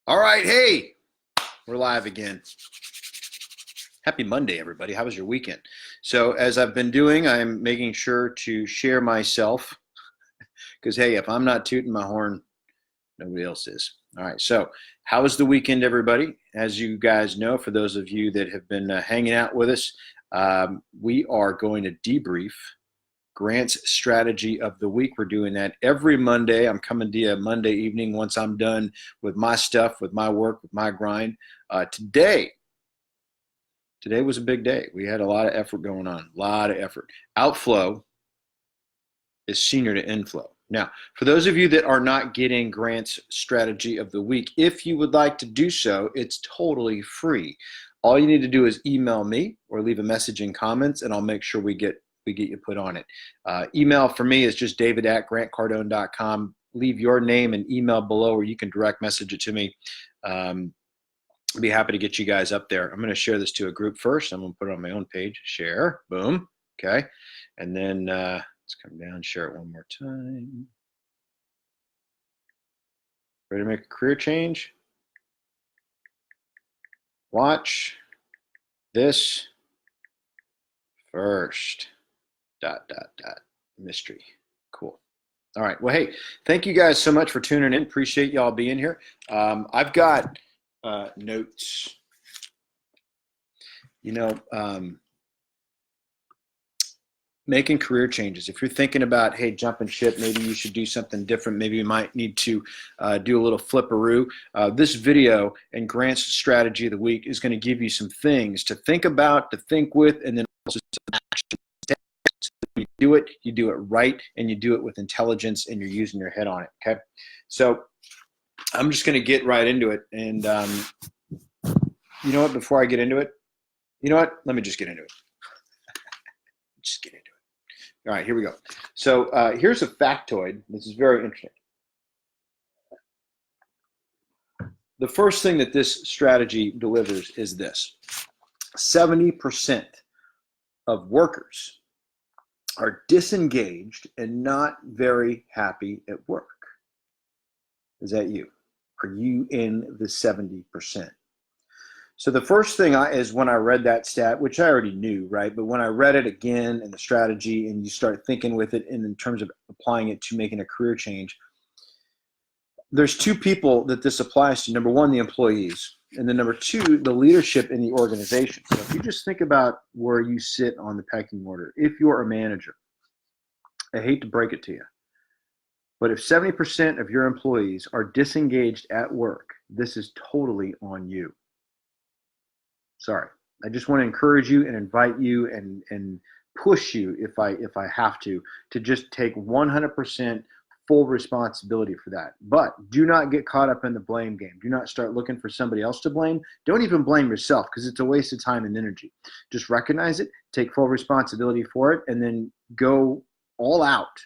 All right, hey, we're live again. Happy Monday, everybody. How was your weekend? So, as I've been doing, I'm making sure to share myself because, hey, if I'm not tooting my horn, nobody else is. All right, so how was the weekend, everybody? As you guys know, for those of you that have been hanging out with us, we are going to debrief Grant's strategy of the week. We're doing that every Monday. I'm coming to you Monday evening once I'm done with my stuff, with my work, with my grind. Today was a big day. We had a lot of effort going on, a lot of effort. Outflow is senior to inflow. Now, for those of you that are not getting Grant's strategy of the week, if you would like to do so, it's totally free. All you need to do is email me or leave a message in comments, and I'll make sure we get you put on it. Email for me is just david@grantcardone.com. Leave your name and email below, or you can direct message it to me. I'd be happy to get you guys up there. I'm going to share this to a group first. I'm going to put it on my own page. Share. Boom. Okay. And then let's come down, share it one more time. Ready to make a career change? Watch this first. ... Mystery. Cool. All right. Well, hey, thank you guys so much for tuning in. Appreciate y'all being here. I've got notes. Making career changes. If you're thinking about, hey, jumping ship, maybe you should do something different. Maybe you might need to do a little flipperoo. This video and Grant's strategy of the week is going to give you some things to think about, to think with, and then also some action. You do it right, and you do it with intelligence, and you're using your head on it, okay? So I'm just going to get right into it. And you know what, before I get into it, you know what? Let me just get into it. Just get into it. All right, here we go. So here's a factoid. This is very interesting. The first thing that this strategy delivers is this. 70% of workers are disengaged and not very happy at work. Is that you? Are you in the 70%? So the first thing is when I read that stat, which I already knew, right? But when I read it again and the strategy, and you start thinking with it in terms of applying it to making a career change, there's two people that this applies to. Number one, the employees. And then number two, the leadership in the organization. So if you just think about where you sit on the pecking order, if you're a manager, I hate to break it to you, but if 70% of your employees are disengaged at work, this is totally on you. Sorry. I just want to encourage you and invite you and push you, if I have to just take 100% full responsibility for that. But do not get caught up in the blame game. Do not start looking for somebody else to blame. Don't even blame yourself, because it's a waste of time and energy. Just recognize it, take full responsibility for it, and then go all out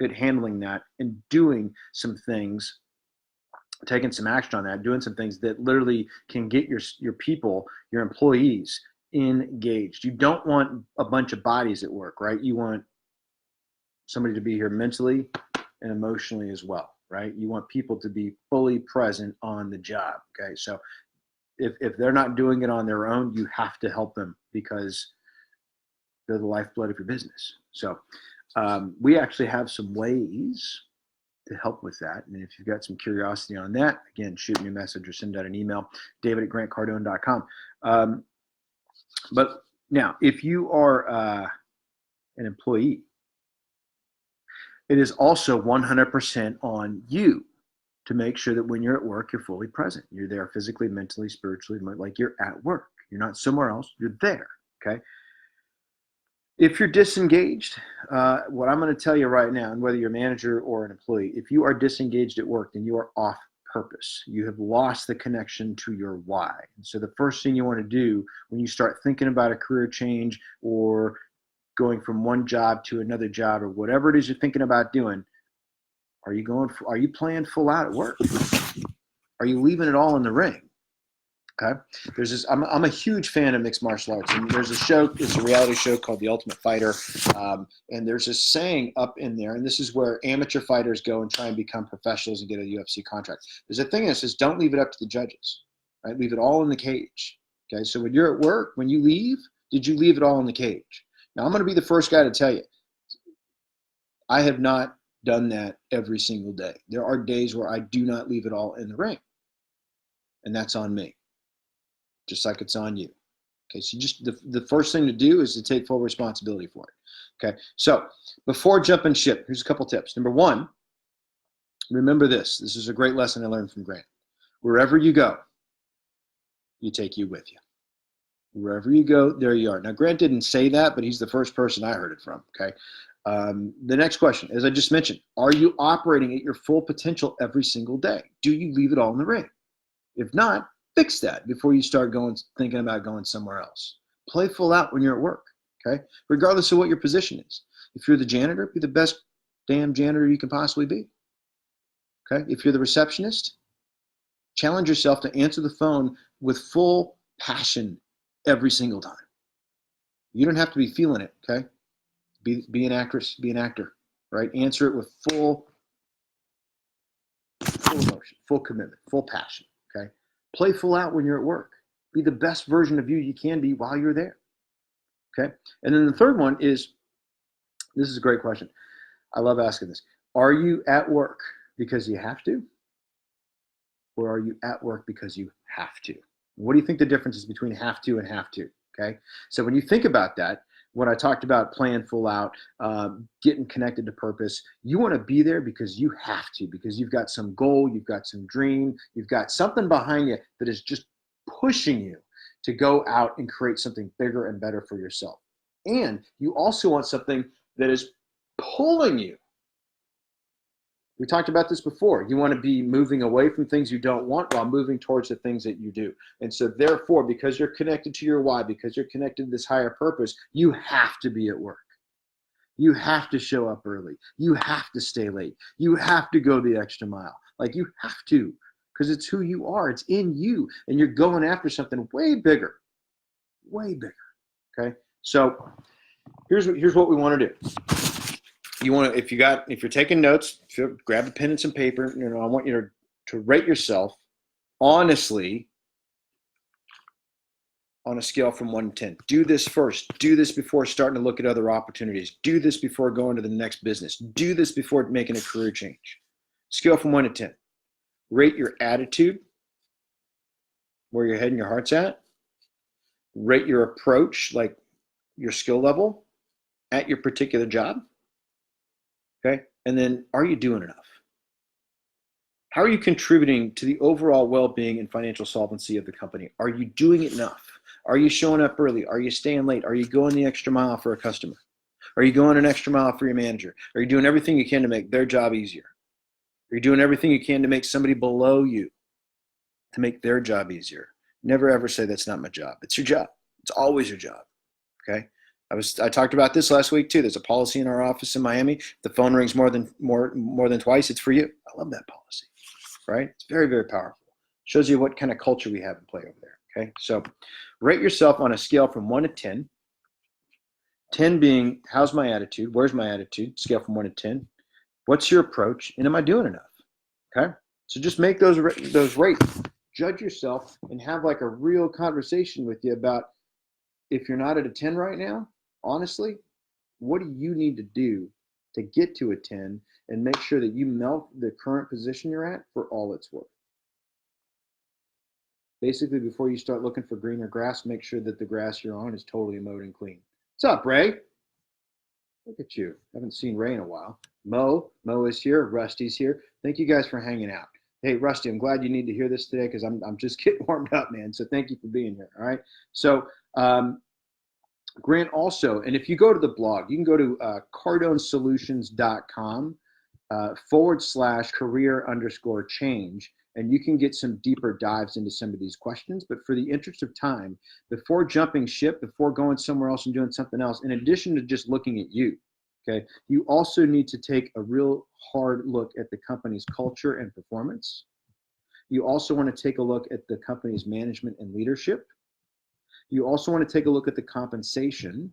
at handling that and doing some things, taking some action on that, doing some things that literally can get your people, your employees engaged. You don't want a bunch of bodies at work, right? You want somebody to be here mentally and emotionally as well, right? You want people to be fully present on the job, okay? So if they're not doing it on their own, you have to help them, because they're the lifeblood of your business. So we actually have some ways to help with that. And if you've got some curiosity on that, again, shoot me a message or send out an email, david@grantcardone.com. But now, if you are an employee, it is also 100% on you to make sure that when you're at work, you're fully present. You're there physically, mentally, spiritually, like you're at work. You're not somewhere else. You're there, okay? If you're disengaged, what I'm going to tell you right now, and whether you're a manager or an employee, if you are disengaged at work, then you are off purpose. You have lost the connection to your why. And so the first thing you want to do when you start thinking about a career change or going from one job to another job, or whatever it is you're thinking about doing, are you playing full out at work? Are you leaving it all in the ring? Okay. There's this, I'm a huge fan of mixed martial arts, and there's a show, it's a reality show called The Ultimate Fighter. And there's this saying up in there, and this is where amateur fighters go and try and become professionals and get a UFC contract. There's a thing that says, don't leave it up to the judges, right? Leave it all in the cage. Okay. So when you're at work, when you leave, did you leave it all in the cage? Now I'm going to be the first guy to tell you, I have not done that every single day. There are days where I do not leave it all in the ring, and that's on me, just like it's on you. Okay, so just the first thing to do is to take full responsibility for it. Okay, so before jumping ship, here's a couple tips. Number one, remember this. This is a great lesson I learned from Grant. Wherever you go, you take you with you. Wherever you go, there you are. Now, Grant didn't say that, but he's the first person I heard it from. Okay. The next question, as I just mentioned, are you operating at your full potential every single day? Do you leave it all in the ring? If not, fix that before you start thinking about going somewhere else. Play full out when you're at work, okay? Regardless of what your position is. If you're the janitor, be the best damn janitor you can possibly be, okay? If you're the receptionist, challenge yourself to answer the phone with full passion every single time. You don't have to be feeling it, okay? Be an actress, be an actor, right? Answer it with full emotion, full commitment, full passion, okay? Play full out when you're at work. Be the best version of you can be while you're there, okay? And then the third one is, this is a great question. I love asking this. Are you at work because you have to? Or are you at work because you have to? What do you think the difference is between have to and have to, okay? So when you think about that, when I talked about playing full out, getting connected to purpose, you want to be there because you have to, because you've got some goal, you've got some dream, you've got something behind you that is just pushing you to go out and create something bigger and better for yourself. And you also want something that is pulling you. We talked about this before. You want to be moving away from things you don't want while moving towards the things that you do. And so therefore, because you're connected to your why, because you're connected to this higher purpose, you have to be at work. You have to show up early. You have to stay late. You have to go the extra mile. Like, you have to, because it's who you are. It's in you. And you're going after something way bigger. Way bigger. Okay? So here's what we want to do. You want to, if you're taking notes, grab a pen and some paper. You know, I want you to rate yourself honestly on a scale from 1 to 10. Do this first. Do this before starting to look at other opportunities. Do this before going to the next business. Do this before making a career change. Scale from 1 to 10. Rate your attitude, where your head and your heart's at. Rate your approach, like your skill level at your particular job. Okay, and then, are you doing enough? How are you contributing to the overall well-being and financial solvency of the company? Are you doing enough? Are you showing up early? Are you staying late? Are you going the extra mile for a customer? Are you going an extra mile for your manager? Are you doing everything you can to make their job easier? Are you doing everything you can to make somebody below you, to make their job easier? Never ever say that's not my job. It's your job. It's always your job, okay? I talked about this last week too. There's a policy in our office in Miami. If the phone rings more than twice, it's for you. I love that policy, right? It's very, very powerful. Shows you what kind of culture we have in play over there. Okay, so rate yourself on a scale from 1 to 10. 10 being, how's my attitude? Where's my attitude? Scale from 1 to 10. What's your approach? And am I doing enough? Okay, so just make those rates. Judge yourself and have like a real conversation with you about, if you're not at a 10 right now, honestly, what do you need to do to get to a 10 and make sure that you melt the current position you're at for all it's worth? Basically, before you start looking for greener grass, make sure that the grass you're on is totally mowed and clean. What's up, Ray? Look at you. Haven't seen Ray in a while. Mo is here. Rusty's here. Thank you guys for hanging out. Hey, Rusty, I'm glad you need to hear this today because I'm just getting warmed up, man. So thank you for being here. All right. So Grant also, and if you go to the blog, you can go to cardonesolutions.com /career_change, and you can get some deeper dives into some of these questions. But for the interest of time, before jumping ship, before going somewhere else and doing something else, in addition to just looking at you, okay, you also need to take a real hard look at the company's culture and performance. You also want to take a look at the company's management and leadership. You also want to take a look at the compensation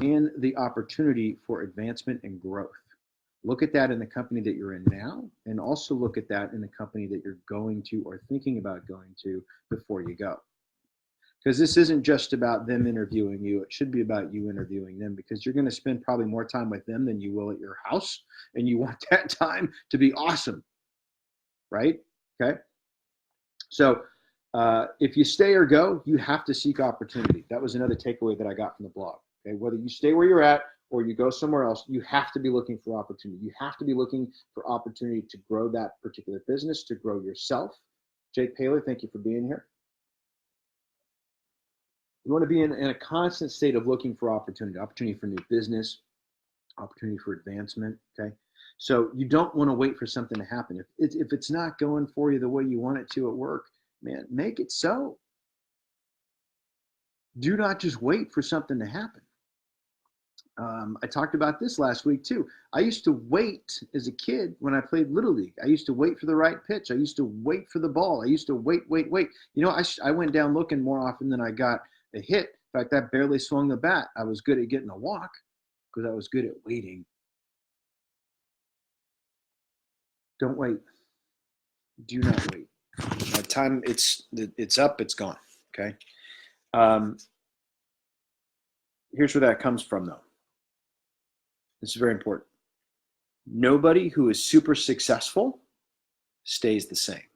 and the opportunity for advancement and growth. Look at that in the company that you're in now, and also look at that in the company that you're going to or thinking about going to before you go. Because this isn't just about them interviewing you. It should be about you interviewing them, because you're going to spend probably more time with them than you will at your house, and you want that time to be awesome, right? Okay. So if you stay or go, you have to seek opportunity. That was another takeaway that I got from the blog. Okay, whether you stay where you're at or you go somewhere else, you have to be looking for opportunity. You have to be looking for opportunity to grow that particular business, to grow yourself. Jake Paler, thank you for being here. You want to be in a constant state of looking for opportunity for new business, opportunity for advancement. Okay, so you don't want to wait for something to happen. If it's not going for you the way you want it to at work, man, make it so. Do not just wait for something to happen. I talked about this last week too. I used to wait as a kid when I played Little League. I used to wait for the right pitch. I used to wait for the ball. I used to wait. You know, I went down looking more often than I got a hit. In fact, I barely swung the bat. I was good at getting a walk because I was good at waiting. Don't wait. Do not wait. By the time it's up, it's gone. Okay. Here's where that comes from, though. This is very important. Nobody who is super successful stays the same.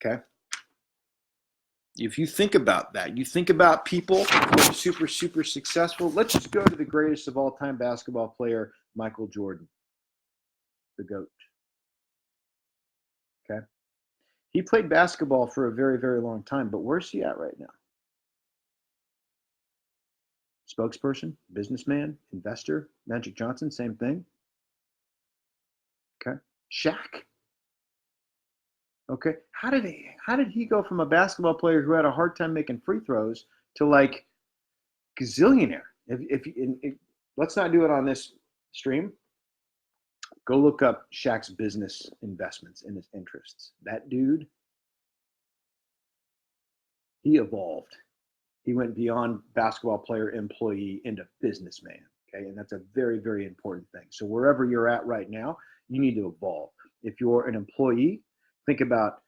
Okay? If you think about that, you think about people who are super, super successful. Let's just go to the greatest of all time basketball player, Michael Jordan, the GOAT. Okay? He played basketball for a very, very long time, but where's he at right now? Spokesperson, businessman, investor. Magic Johnson, same thing. Okay. Shaq. Okay. How did he go from a basketball player who had a hard time making free throws to like gazillionaire? Let's not do it on this stream. Go look up Shaq's business investments and his interests. That dude, he evolved. He went beyond basketball player, employee into businessman. Okay, and that's a very, very important thing. So wherever you're at right now, you need to evolve. If you're an employee, think about,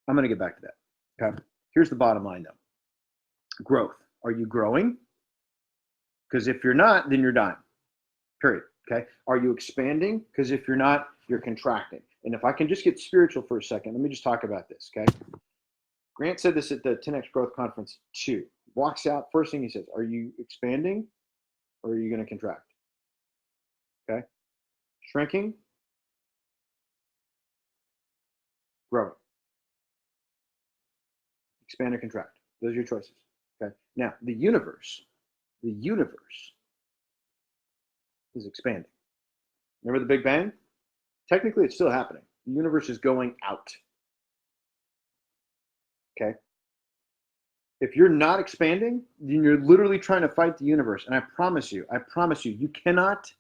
I'm going to get back to that. Okay, here's the bottom line though. Growth. Are you growing? Because if you're not, then you're dying. Period. Okay. Are you expanding? Because if you're not, you're contracting. And if I can just get spiritual for a second, let me just talk about this. Okay. Grant said this at the 10X Growth Conference 2. Walks out, first thing he says, are you expanding or are you going to contract? Okay. Shrinking, growing. Expand or contract. Those are your choices. Okay. Now, the universe is expanding. Remember the Big Bang? Technically, it's still happening. The universe is going out. Okay. If you're not expanding, then you're literally trying to fight the universe. And I promise you, you cannot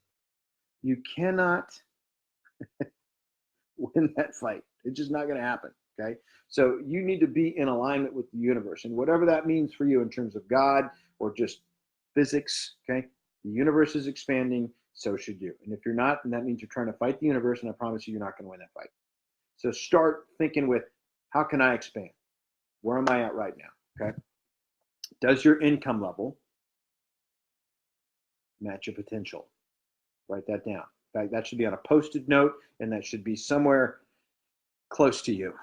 win that fight. It's just not going to happen. Okay. So you need to be in alignment with the universe, and whatever that means for you in terms of God or just physics. Okay. The universe is expanding. So should you. And if you're not, then that means you're trying to fight the universe. And I promise you, you're not going to win that fight. So start thinking with, how can I expand? Where am I at right now? Okay. Does your income level match your potential? Write that down. In fact, that should be on a post-it note, and that should be somewhere close to you.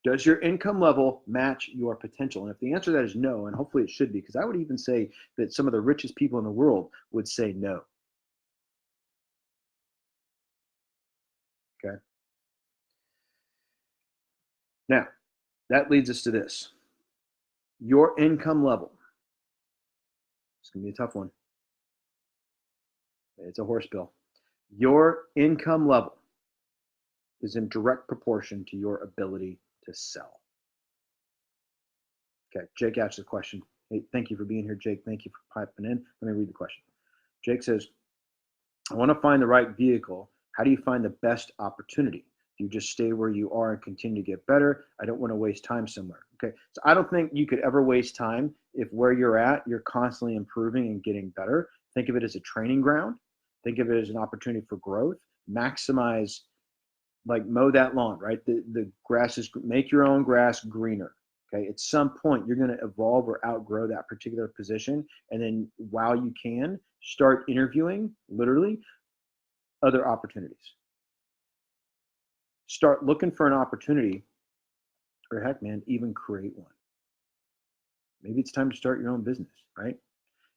Does your income level match your potential? And if the answer to that is no, and hopefully it should be, because I would even say that some of the richest people in the world would say no. Okay. Now, that leads us to this. Your income level. It's going to be a tough one. It's a horse bill. Your income level is in direct proportion to your ability to sell. Okay, Jake asked the question. Hey, thank you for being here, Jake. Thank you for piping in. Let me read the question. Jake says, I want to find the right vehicle How do you find the best opportunity? Do you just stay where you are and continue to get better? I don't want to waste time somewhere. Okay. So I don't think you could ever waste time if where you're at, you're constantly improving and getting better. Think of it as a training ground. Think of it as an opportunity for growth. Maximize, like mow that lawn, right? The grass is, make your own grass greener. Okay. At some point, you're going to evolve or outgrow that particular position. And then while you can, start interviewing literally other opportunities. Start looking for an opportunity, or heck, man, even create one. Maybe it's time to start your own business, right?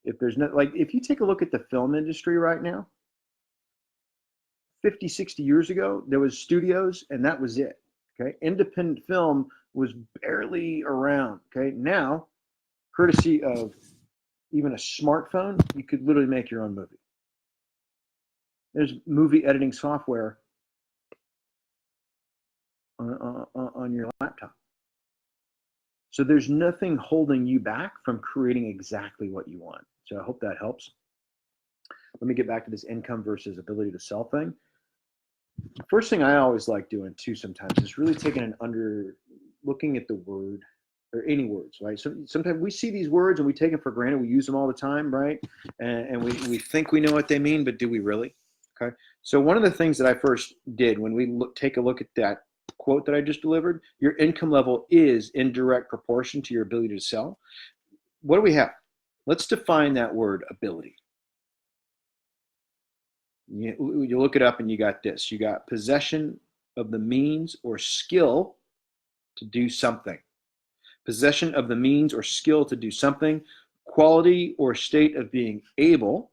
If there's no, like, if you take a look at the film industry right now, 50, 60 years ago, there was studios and that was it. Okay. Independent film was barely around. Okay. Now, courtesy of even a smartphone, you could literally make your own movie. There's movie editing software on your laptop. So there's nothing holding you back from creating exactly what you want. So I hope that helps. Let me get back to this income versus ability to sell thing. First thing I always like doing too sometimes is really taking looking at the word or any words, right? So sometimes we see these words and we take them for granted. We use them all the time, right? And we think we know what they mean, but do we really? Okay. So one of the things that I first did when we take a look at that quote that I just delivered, your income level is in direct proportion to your ability to sell. What do we have? Let's define that word, ability. You look it up and you got this. You got possession of the means or skill to do something. Possession of the means or skill to do something. Quality or state of being able.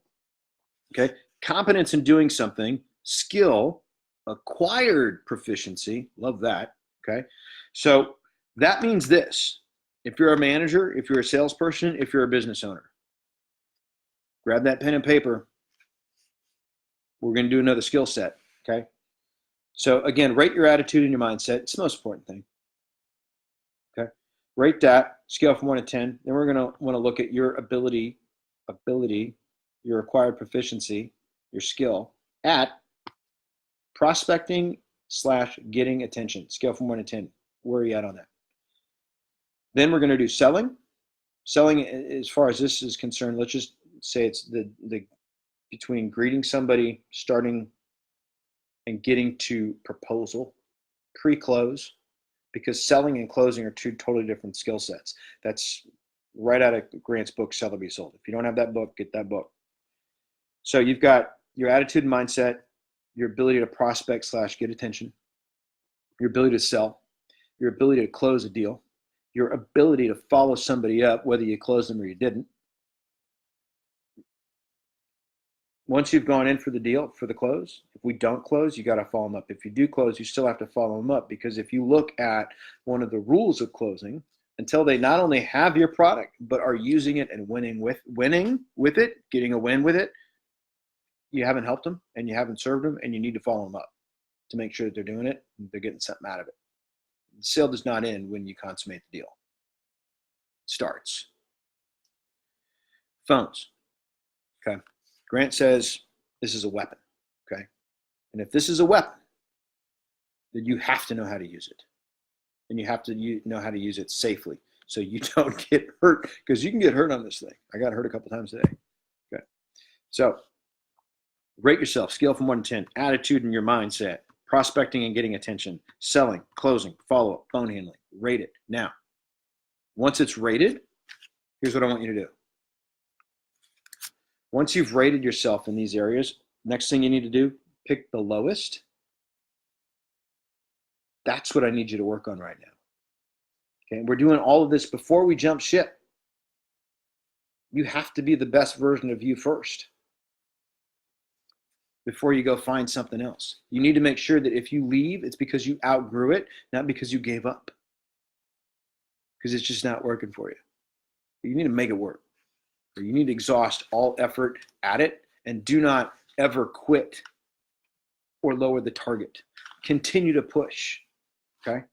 Okay. Competence in doing something. Skill. Acquired proficiency. Love that. Okay. So that means this. If you're a manager, if you're a salesperson, if you're a business owner, grab that pen and paper. We're going to do another skill set. Okay. So again, rate your attitude and your mindset. It's the most important thing. Okay. Rate that, scale from 1 to 10. Then we're going to want to look at your ability, your acquired proficiency, your skill at prospecting / getting attention. Scale from 1 to 10. Where are you at on that? Then we're going to do selling. Selling, as far as this is concerned, let's just say it's the between greeting somebody, starting and getting to proposal, pre-close, because selling and closing are two totally different skill sets. That's right out of Grant's book, Sell or Be Sold. If you don't have that book, get that book. So you've got your attitude and mindset, your ability to prospect / get attention, your ability to sell, your ability to close a deal, your ability to follow somebody up, whether you closed them or you didn't. Once you've gone in for the deal, for the close, if we don't close, you got to follow them up. If you do close, you still have to follow them up, because if you look at one of the rules of closing, until they not only have your product, but are using it and winning with it, getting a win with it, you haven't helped them and you haven't served them, and you need to follow them up to make sure that they're doing it and they're getting something out of it. The sale does not end when you consummate the deal. It starts. Phones. Okay. Grant says this is a weapon. Okay. And if this is a weapon, then you have to know how to use it. And you have to know how to use it safely so you don't get hurt, because you can get hurt on this thing. I got hurt a couple times today. Okay. So rate yourself, scale from 1 to 10, attitude and your mindset, prospecting and getting attention, selling, closing, follow-up, phone handling. Rate it. Now, once it's rated, here's what I want you to do. Once you've rated yourself in these areas, next thing you need to do, pick the lowest. That's what I need you to work on right now. Okay, we're doing all of this before we jump ship. You have to be the best version of you first before you go find something else. You need to make sure that if you leave, it's because you outgrew it, not because you gave up. Because it's just not working for you. You need to make it work. You need to exhaust all effort at it, and do not ever quit or lower the target. Continue to push. Okay?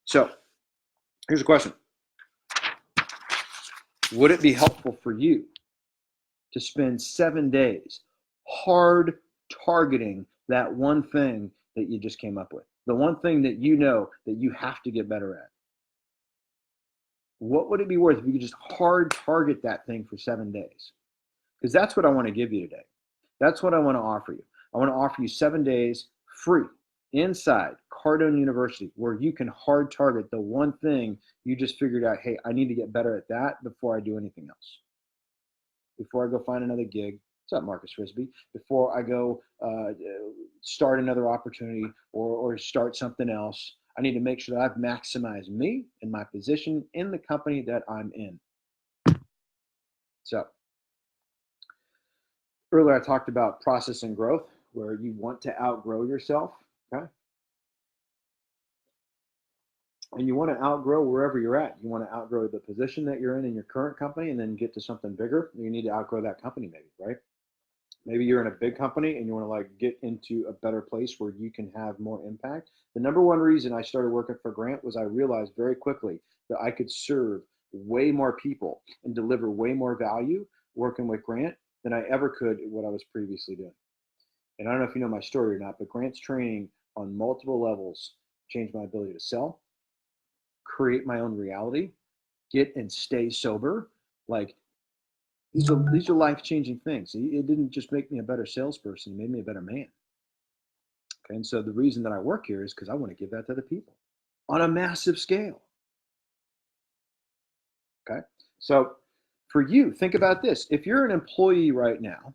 So here's a question. Would it be helpful for you to spend 7 days hard targeting that one thing that you just came up with, the one thing that you know that you have to get better at. What would it be worth if you could just hard target that thing for 7 days? Because that's what I want to give you today. That's what I want to offer you. I want to offer you 7 days free inside Cardone University, where you can hard target the one thing you just figured out, hey, I need to get better at that before I do anything else. Before I go find another gig. What's up, Marcus Frisbee? Before I go start another opportunity or start something else, I need to make sure that I've maximized me and my position in the company that I'm in. So earlier I talked about process and growth, where you want to outgrow yourself, okay? And you want to outgrow wherever you're at. You want to outgrow the position that you're in your current company and then get to something bigger. You need to outgrow that company maybe, right? Maybe you're in a big company and you want to like get into a better place where you can have more impact. The number one reason I started working for Grant was I realized very quickly that I could serve way more people and deliver way more value working with Grant than I ever could what I was previously doing. And I don't know if you know my story or not, but Grant's training on multiple levels changed my ability to sell, create my own reality, get and stay sober. Like these are life-changing things. It didn't just make me a better salesperson, it made me a better man. Okay, and so the reason that I work here is because I want to give that to the people on a massive scale. Okay, so for you, think about this. If you're an employee right now,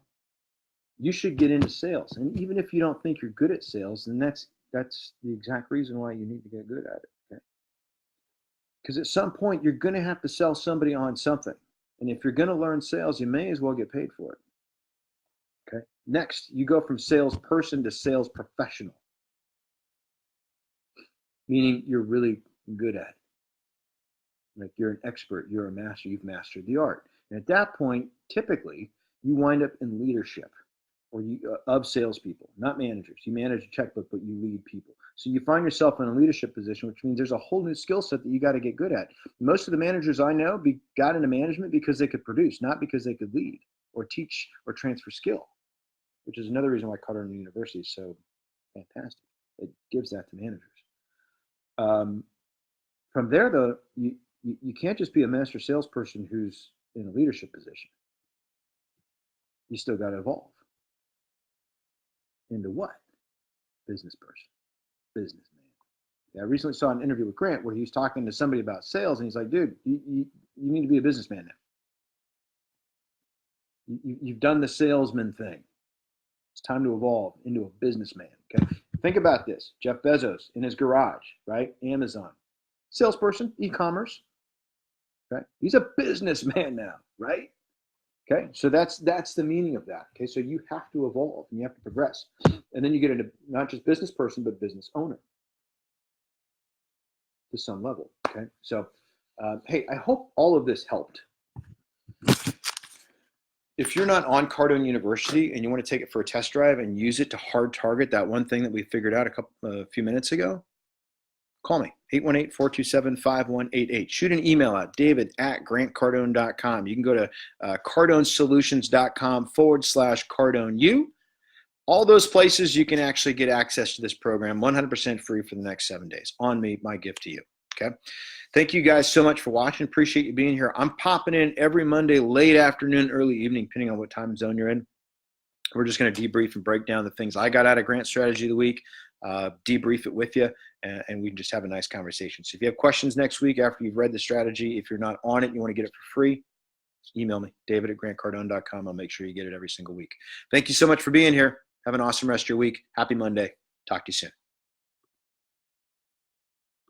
you should get into sales. And even if you don't think you're good at sales, then that's the exact reason why you need to get good at it. Okay, because at some point you're going to have to sell somebody on something. And if you're going to learn sales, you may as well get paid for it. Okay. Next, you go from salesperson to sales professional, meaning you're really good at it. Like you're an expert, you're a master, you've mastered the art. And at that point, typically, you wind up in leadership or of salespeople, not managers. You manage a checkbook, but you lead people. So you find yourself in a leadership position, which means there's a whole new skill set that you got to get good at. Most of the managers I know got into management because they could produce, not because they could lead or teach or transfer skill, which is another reason why Cardone University is so fantastic. It gives that to managers. From there, though, you can't just be a master salesperson who's in a leadership position. You still got to evolve. Into what? Business person, businessman. Yeah, I recently saw an interview with Grant where he was talking to somebody about sales, and he's like, dude, you need to be a businessman now. You've done the salesman thing. It's time to evolve into a businessman, okay? Think about this. Jeff Bezos in his garage, right? Amazon. Salesperson, e-commerce, okay? He's a businessman now, right? Okay, so that's the meaning of that. Okay, so you have to evolve and you have to progress. And then you get into not just business person, but business owner to some level. Okay, so hey, I hope all of this helped. If you're not on Cardone University and you want to take it for a test drive and use it to hard target that one thing that we figured out a few minutes ago, call me, 818-427-5188. Shoot an email out, david@grantcardone.com. You can go to cardonesolutions.com/CardoneU. All those places you can actually get access to this program 100% free for the next 7 days. On me, my gift to you. Okay. Thank you guys so much for watching. Appreciate you being here. I'm popping in every Monday, late afternoon, early evening, depending on what time zone you're in. We're just going to debrief and break down the things I got out of Grant Strategy of the Week, debrief it with you, and we can just have a nice conversation. So if you have questions next week after you've read the strategy, if you're not on it, you want to get it for free, email me, david@grantcardone.com. I'll make sure you get it every single week. Thank you so much for being here. Have an awesome rest of your week. Happy Monday. Talk to you soon.